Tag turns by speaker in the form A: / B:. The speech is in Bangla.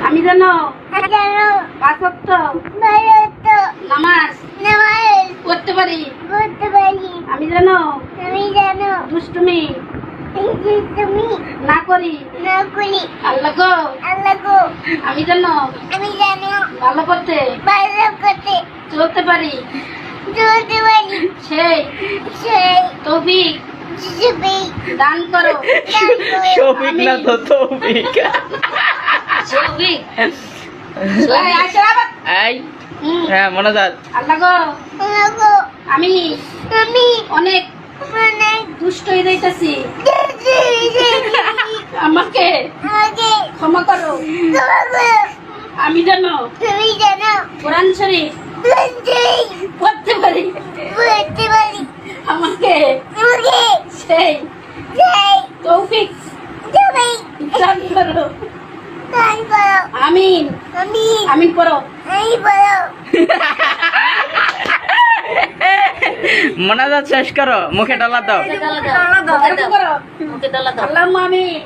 A: আমি জানো পাঁচ ওয়াক্ত নামাজ পড়তে পারি। আমি জানো দুষ্টুমি না করি। আল্লাহ গো আমি জানো ভালো করতে চলতে পারি। সেই তৌফিক দান করো।
B: শফিক না তো তৌফিক।
A: তৌফিক
B: এই হ্যাঁ মনোজাত।
A: আল্লাহ গো আমি অনেক দুষ্ট হয়ে যাইতাছি, আমাকে ক্ষমা করো। আমি জানো কোরআন শরীফ পড়তে পারি। আমাকে সেই তৌফিক দান করো। আমিন আমিন পড়ো।
B: মনোজাত শেষ করো, মুখে ডলা দাও।
A: আল্লাহ আমিন।